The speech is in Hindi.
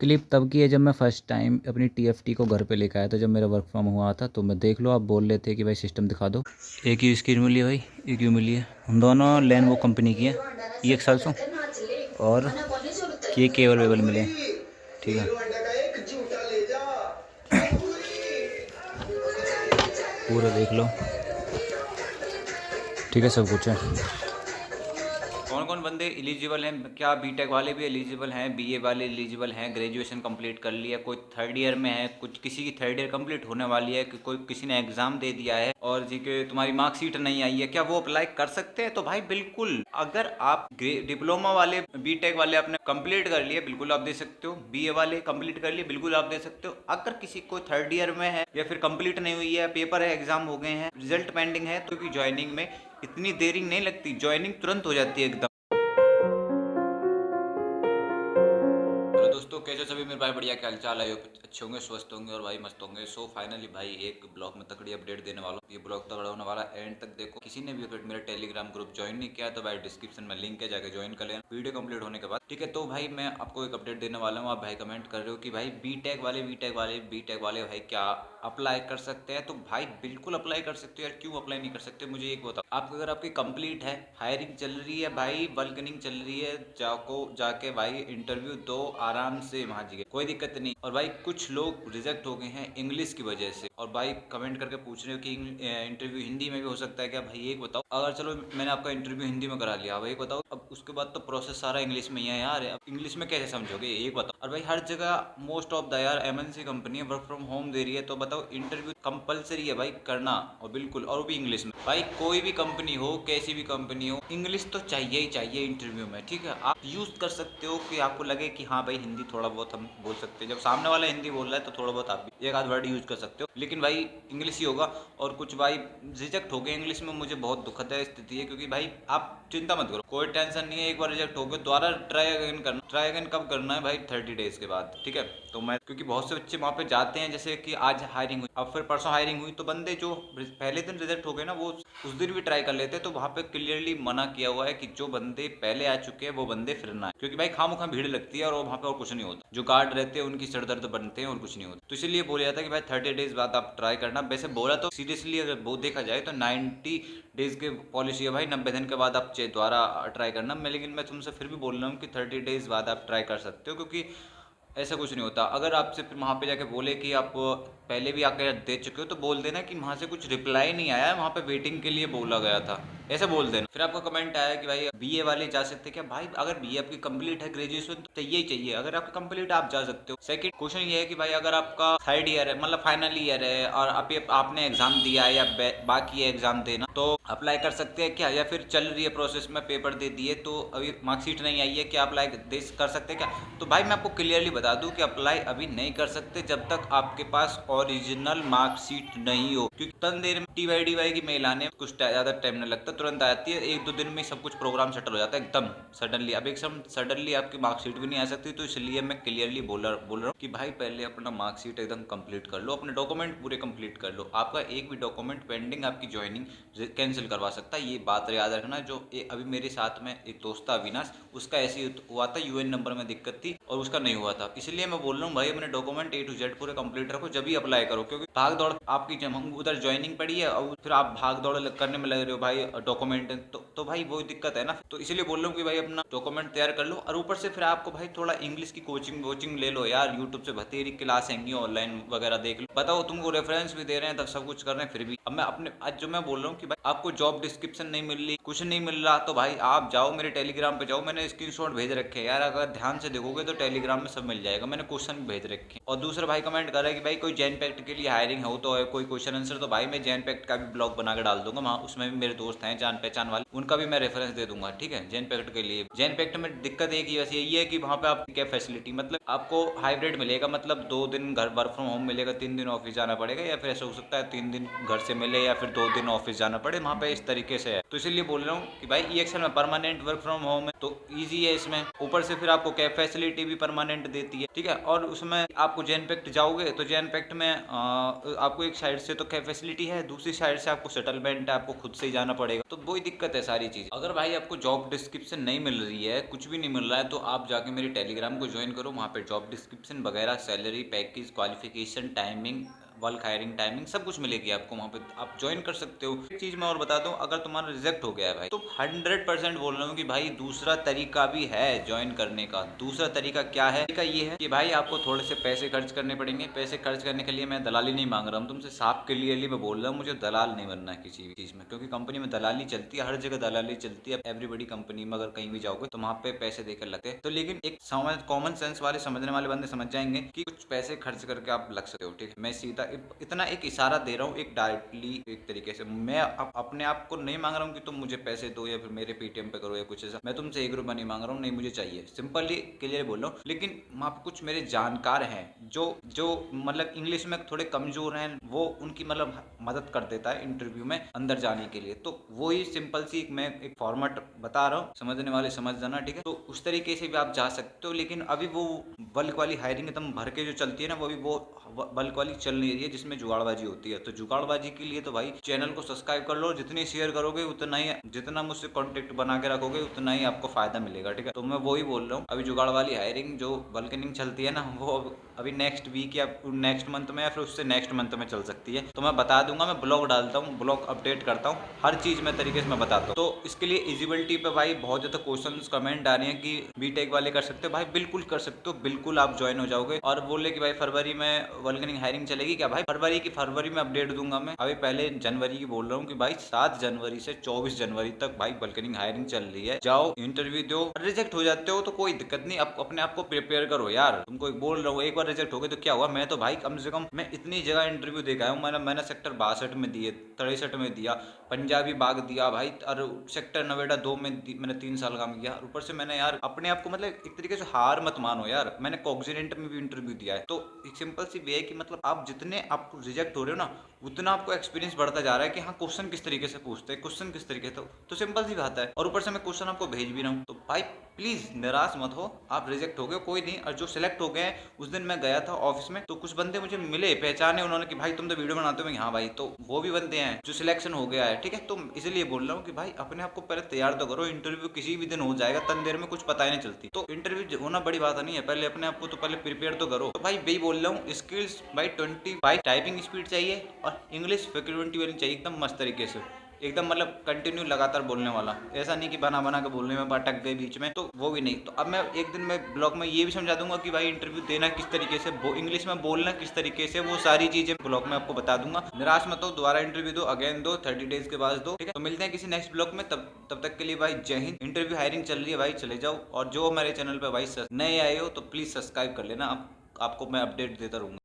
क्लिप तब की है जब मैं फ़र्स्ट टाइम अपनी टीएफटी को घर पे लेके आया था, जब मेरा वर्क फ्रॉम हुआ था। तो मैं देख लो, आप बोल रहे थे कि भाई सिस्टम दिखा दो। एक ही स्क्रीन मिली है भाई, एक ही मिली है। हम दोनों लेनोवो कंपनी की है, ये एक साल सौ, और ये केबल वेबल मिले, ठीक है। पूरा देख लो, ठीक है, सब कुछ है। कौन कौन बंदे एलिजिबल हैं? क्या बीटेक वाले भी एलिजिबल हैं, बीए वाले एलिजिबल हैं, ग्रेजुएशन कंप्लीट कर लिया, कोई थर्ड ईयर में है, कुछ किसी की थर्ड ईयर कंप्लीट होने वाली है, कि कोई किसी ने एग्जाम दे दिया है और जी के तुम्हारी मार्कशीट नहीं आई है, क्या वो अप्लाई कर सकते हैं? तो भाई बिल्कुल, अगर आप डिप्लोमा वाले बीटेक वाले आपने कंप्लीट कर लिए, बिल्कुल आप दे सकते हो। बीए वाले कंप्लीट कर लिए, बिल्कुल आप दे सकते हो। अगर किसी को थर्ड ईयर में है या फिर कंप्लीट नहीं हुई है, पेपर है, एग्जाम हो गए हैं, रिजल्ट पेंडिंग है, तो ज्वाइनिंग में इतनी देरी नहीं लगती, ज्वाइनिंग तुरंत हो जाती है एकदम। हेलो दोस्तों, कैसे सभी मेरे भाई? बढ़िया, क्या हालचाल है? अच्छे होंगे, स्वस्थ होंगे और भाई मस्त होंगे। सो फाइनली भाई एक ब्लॉग में तकड़ी अपडेट देने वाला हूँ। ये ब्लॉग तगड़ा होने वाला है, एंड तक देखो। किसी ने भी अगर मेरा टेलीग्राम ग्रुप ज्वाइन नहीं किया तो भाई डिस्क्रिप्शन में लिंक है, जाके ज्वाइन कर लेना वीडियो कंप्लीट होने के बाद, ठीक है। तो भाई मैं आपको एक अपडेट देने वाला हूँ। आप भाई कमेंट कर रहे हो कि भाई बीटेक वाले भाई क्या अप्लाई कर सकते हैं? तो भाई बिल्कुल अप्लाई कर सकते हो यार, क्यों अप्लाई नहीं कर सकते? मुझे एक बताओ, आप अगर आपकी कंप्लीट है, हायरिंग चल रही है भाई, बल्कनिंग चल रही है, जाके भाई इंटरव्यू दो आराम से, वहाँ जी कोई दिक्कत नहीं। और भाई कुछ लोग रिजेक्ट हो गए हैं इंग्लिश की वजह से, और भाई कमेंट करके पूछ रहे हो कि इंटरव्यू हिंदी में भी हो सकता है क्या? भाई एक बताओ, अगर चलो मैंने आपका इंटरव्यू हिंदी में करा लिया, भाई बताओ अब उसके बाद तो प्रोसेस सारा इंग्लिश में ही है यार, अब इंग्लिश में कैसे समझोगे? एक बताओ। और भाई हर जगह मोस्ट ऑफ द यार MNC company work from home दे रही है, तो बताओ इंटरव्यू कंपलसरी है भाई करना, और बिल्कुल, और भी इंग्लिश में। भाई कोई भी कंपनी हो, कैसी भी कंपनी हो, इंग्लिश तो चाहिए ही चाहिए इंटरव्यू में, ठीक है। आप यूज कर सकते हो कि आपको लगे कि हाँ भाई हिंदी थोड़ा बहुत हम बोल सकते हैं, जब सामने वाला हिंदी बोल रहा है तो थोड़ा बहुत आप भी एक आध वर्ड यूज कर सकते हो, लेकिन भाई इंग्लिश ही होगा। और कुछ भाई रिजेक्ट हो गए इंग्लिश में, मुझे बहुत दुखद है स्थिति है, क्योंकि भाई आप चिंता मत करो, कोई टेंशन नहीं है। एक बार रिजेक्ट हो गए, दोबारा ट्राई अगेन करना। ट्राई अगेन कब करना है भाई? 30 डेज के बाद, ठीक है। तो मैं, क्योंकि बहुत से बच्चे वहाँ पे जाते हैं, जैसे कि आज हायरिंग हुई, अब फिर परसों हायरिंग हुई, तो बंदे जो पहले दिन रिजेक्ट हो गए ना, वो उस दिन भी ट्राई कर लेते। तो वहाँ पे क्लियरली मना किया हुआ है कि जो बंदे पहले आ चुके हैं वो बंदे फिर ना आए, क्योंकि भाई खामोखा भीड़ लगती है और वहाँ पे और कुछ नहीं होता। जो गार्ड रहते हैं उनकी सर दर्द बनते हैं और कुछ नहीं होता। तो इसलिए बोला जाता है कि भाई 30 डेज बाद आप ट्राई करना। वैसे बोला तो सीरियसली अगर वो देखा जाए तो 90 डेज की पॉलिसी है भाई, 90 दिन के बाद आप दोबारा ट्राई करना। मैं, लेकिन मैं तुमसे फिर भी बोल रहा हूँ कि 30 डेज बाद आप ट्राई कर सकते हो, क्योंकि ऐसा कुछ नहीं होता। अगर आपसे फिर वहाँ पे जाके बोले कि आप पहले भी आकर दे चुके हो, तो बोल देना कि वहाँ से कुछ रिप्लाई नहीं आया, वहाँ पे वेटिंग के लिए बोला गया था, ऐसे बोल देना। फिर आपको कमेंट आया कि भाई बीए वाले जा सकते हैं क्या? भाई अगर बीए आपकी कंप्लीट है, ग्रेजुएशन तो चाहिए ही चाहिए। अगर आपकी कंप्लीट, आप जा सकते हो। सेकंड क्वेश्चन ये है कि भाई अगर आपका थर्ड ईयर है, मतलब फाइनल ईयर है, और आपने एग्जाम दिया है या बाकी है एग्जाम देना, तो अप्लाई कर सकते हैं क्या? या फिर चल रही है प्रोसेस में, पेपर दे दिए तो अभी मार्कशीट नहीं आई है, क्या अप्लाई कर सकते हैं क्या? तो भाई मैं आपको क्लियरली बता दूं कि अप्लाई अभी नहीं कर सकते जब तक आपके पास ओरिजिनल मार्कशीट नहीं हो, क्योंकि तन देर में टीवाई की मेल आने कुछ ज़्यादा टाइम नहीं लगता, तुरंत आती है, एक दो दिन में सब कुछ प्रोग्राम सेटल हो जाता है एकदम सडनली। अब एकदम सडनली आपकी मार्कशीट भी नहीं आ सकती, तो इसलिए मैं क्लियरली बोल रहा हूँ कि भाई पहले अपना मार्कशीट एकदम कंप्लीट कर लो, अपने डॉक्यूमेंट पूरे कंप्लीट कर लो। आपका एक भी डॉक्यूमेंट पेंडिंग आपकी ज्वाइनिंग कैंसिल करवा सकता है, ये बात याद रखना। जो अभी मेरे साथ में एक दोस्त था अविनाश, उसका ऐसे ही हुआ था, यूएन नंबर में दिक्कत थी और उसका नहीं हुआ था। इसलिए मैं बोल रहा हूँ भाई अपने डॉक्यूमेंट A to Z पूरे कंप्लीट रखो, जब भी अप्लाई करो, क्योंकि भाग दौड़ आपकी उधर ज्वाइनिंग पड़ी है और फिर आप भाग दौड़ करने में लग रहे हो भाई डॉक्यूमेंट, तो भाई वो दिक्कत है ना। तो इसीलिए बोल रहा हूँ कि भाई अपना डॉक्यूमेंट तैयार कर लो, और ऊपर से फिर आपको भाई थोड़ा इंग्लिश की कोचिंग ले लो यार, यूट्यूब से बतेरी क्लास हैंगी ऑनलाइन वगैरह देख लो। बताओ, तुमको रेफरेंस भी दे रहे हैं, तब सब कुछ कर रहे हैं, फिर भी अब मैं अपने आज जो मैं बोल रहा हूँ कि भाई आपको जॉब डिस्क्रिप्शन नहीं मिल रही, कुछ नहीं मिल रहा, तो भाई आप जाओ मेरे टेलीग्राम पे जाओ, मैंने स्क्रीनशॉट भेज रखे हैं यार, अगर ध्यान से देखोगे तो टेलीग्राम में सब मिल जाएगा, मैंने क्वेश्चन भी भेज रखे हैं। और दूसरा भाई कमेंट कर रहा है कि भाई कोई जैन पैक्ट के लिए हायरिंग हो तो है कोई क्वेश्चन आंसर, तो भाई मैं जैन पैक्ट का भी ब्लॉग बना के डाल दूंगा, वहाँ उसमें भी मेरे दोस्त हैं जान पहचान वाले, उनका भी मैं रेफरेंस दे दूंगा, ठीक है। जैन पैक्ट के लिए, जैन पैक्ट में दिक्कत एक ही बस यही है कि वहाँ पे आप क्या फैसिलिटी, मतलब आपको हाइब्रिड मिलेगा, मतलब 2 दिन घर वर्क फ्रॉम होम मिलेगा, 3 दिन ऑफिस जाना पड़ेगा, या फिर ऐसा हो सकता है 3 दिन घर से मिले या फिर 2 दिन ऑफिस जाना पड़े, वहाँ पे इस तरीके से है। तो इसीलिए बोल रहा हूँ कि भाई EXL में परमानेंट वर्क फ्रॉम होम है, तो ईजी है इसमें। ऊपर से फिर आपको कैब फैसिलिटी भी परमानेंट देती है, ठीक है। और उसमें आपको जैन पैक्ट जाओगे तो जैन पैक्ट में आपको एक साइड से तो कैब फैसिलिटी है, दूसरी साइड से आपको सेटलमेंट है, आपको खुद से ही जाना पड़ेगा, तो वही दिक्कत है सारी चीज। अगर भाई आपको जॉब डिस्क्रिप्शन नहीं मिल रही है, कुछ भी नहीं मिल रहा है, तो आप जाके मेरी टेलीग्राम को ज्वाइन करो। वहाँ पे जॉब डिस्क्रिप्शन वगैरह, salary package, qualification, timing, work hiring timing सब कुछ मिलेगी आपको। वहाँ पे आप ज्वाइन कर सकते हो। एक चीज मैं और बताता हूँ, अगर तुम्हारा रिजेक्ट हो गया है भाई, तो 100% बोल रहा हूँ कि भाई दूसरा तरीका भी है ज्वाइन करने का। दूसरा तरीका क्या है? तरीका ये है कि भाई आपको थोड़े से पैसे खर्च करने पड़ेंगे। पैसे खर्च करने के लिए मैं दलाली नहीं मांग रहा हूँ तुमसे, साफ क्लियरली मैं बोल रहा हूँ, मुझे दलाल नहीं बनना है किसी भी चीज में, क्योंकि कंपनी में दलाली चलती है, हर जगह दलाली चलती है। एवरीबडी कंपनी में अगर कहीं भी जाओगे तो वहाँ पे पैसे देकर लगते हैं। तो लेकिन एक समझ, कॉमन सेंस वाले, समझने वाले बंदे समझ जाएंगे कि कुछ पैसे खर्च करके आप लग सकते हो। ठीक है, मैं सीधा इतना एक इशारा दे रहा हूँ, एक डायरेक्टली एक तरीके से। मैं अपने आप को नहीं मांग रहा हूँ कि तुम मुझे पैसे दो या फिर मेरे पेटीएम पे करो या कुछ ऐसा। मैं तुमसे 1 रुपया नहीं मांग रहा हूँ, नहीं मुझे चाहिए, सिंपली क्लियर बोल रहा हूँ। लेकिन वहाँ पे कुछ मेरे जानकार हैं जो जो मतलब इंग्लिश में थोड़े कमजोर हैं, वो उनकी मतलब मदद कर देता है इंटरव्यू में अंदर जाने के लिए। तो वही सिंपल सी मैं एक फॉर्मेट बता रहा हूँ, समझने वाले समझ जाना। ठीक है, तो उस तरीके से भी आप जा सकते हो। लेकिन अभी वो बल्क वाली हायरिंग एकदम भर के जो चलती है ना, वो अभी वो बल्क वाली चल नहीं रही है, जिसमें जुगाड़बाजी होती है। तो जुगाड़बाजी के लिए तो भाई चैनल को सब्सक्राइब कर लो। जितनी शेयर करोगे उतना ही, जितना मुझसे कॉन्टेक्ट बना के रखोगे उतना ही आपको फायदा मिलेगा। ठीक है, तो मैं वही बोल रहा हूँ, अभी जुगाड़ वाली हायरिंग जो बल्कनिंग चलती है ना, वो अभी नेक्स्ट वीक या नेक्स्ट मंथ में या फिर उससे नेक्स्ट मंथ में चल सकती है। तो मैं बता दूंगा, मैं ब्लॉग डालता हूँ, ब्लॉग अपडेट करता हूँ, हर चीज में तरीके से मैं बताता हूँ। तो इसके लिए एलिजिबिलिटी पे भाई बहुत ज्यादा क्वेश्चन कमेंट आ रहे हैं कि बीटेक वाले कर सकते हो। भाई बिल्कुल कर सकते हो, बिल्कुल आप ज्वाइन हो जाओगे। और बोले कि भाई फरवरी में बल्कनिंग हायरिंग चलेगी क्या? भाई फरवरी में अपडेट दूंगा मैं। अभी पहले जनवरी की बोल रहा हूँ कि भाई 7 जनवरी से 24 जनवरी तक भाई बल्कनिंग हायरिंग चल रही है। जाओ इंटरव्यू दो, रिजेक्ट हो जाते हो तो कोई दिक्कत नहीं, आप अपने आप को प्रिपेयर करो यार। तुमको एक बोल रहा हूँ, एक बार रिजेक्ट हो गए तो क्या हुआ? मैं तो भाई कम से कम मैं इतनी जगह इंटरव्यू दे आया हूँ। मैंने सेक्टर 62 में दिए, 63 में दिया, पंजाबी बाग दिया भाई, और सेक्टर नोएडा 2 में मैंने 3 साल काम किया। ऊपर से मैंने यार अपने आप को मतलब एक तरीके से हार मत मानो यार, मैंने कॉग्जिडेंट में भी इंटरव्यू दिया है। तो एक सिंपल सी वे है कि मतलब आप जितने आपको रिजेक्ट हो रहे हो ना, उतना आपको एक्सपीरियंस बढ़ता जा रहा है कि हाँ क्वेश्चन किस तरीके से पूछते हैं, क्वेश्चन किस तरीके से। तो सिंपल सी बात है। और ऊपर से मैं क्वेश्चन आपको भेज भी रहा हूँ। तो भाई प्लीज निराश मत हो, आप रिजेक्ट हो गए कोई नहीं। और जो सिलेक्ट हो गए, उस दिन मैं गया था ऑफिस में, तो कुछ बंदे मुझे मिले, पहचाने उन्होंने कि भाई तुम तो वीडियो बनाते हो। हाँ भाई, तो वो भी बंदे हैं जो सिलेक्शन हो गया है। ठीक है, तो इसलिए बोल रहा हूँ कि भाई अपने आप को पहले तैयार तो करो। इंटरव्यू किसी भी दिन हो जाएगा, तन देर में कुछ पता ही नहीं चलती। तो इंटरव्यू होना बड़ी बात नहीं है, पहले अपने आप को तो पहले प्रिपेयर तो करो। तो भाई वही बोल रहा हूँ, स्किल्स भाई 25 टाइपिंग स्पीड चाहिए और इंग्लिश फ्लुएंट वाली चाहिए, एकदम मस्त तरीके से, एकदम मतलब कंटिन्यू लगातार बोलने वाला। ऐसा नहीं कि बना बना के बोलने में अटक गए बीच में, तो वो भी नहीं। तो अब मैं एक दिन में ब्लॉग में ये भी समझा दूंगा कि भाई इंटरव्यू देना किस तरीके से, इंग्लिश में बोलना किस तरीके से, वो सारी चीजें ब्लॉग में आपको बता दूंगा। निराश मत हो, दोबारा इंटरव्यू दो, अगेन दो, 30 डेज के बाद दो। ठीक है, तो मिलते हैं किसी नेक्स्ट ब्लॉग में। तब तक के लिए भाई जय हिंद। इंटरव्यू हायरिंग चल रही है भाई, चले जाओ। और जो मेरे चैनल पर भाई नए आए हो तो प्लीज सब्सक्राइब कर लेना, आपको मैं अपडेट देता रहूंगा।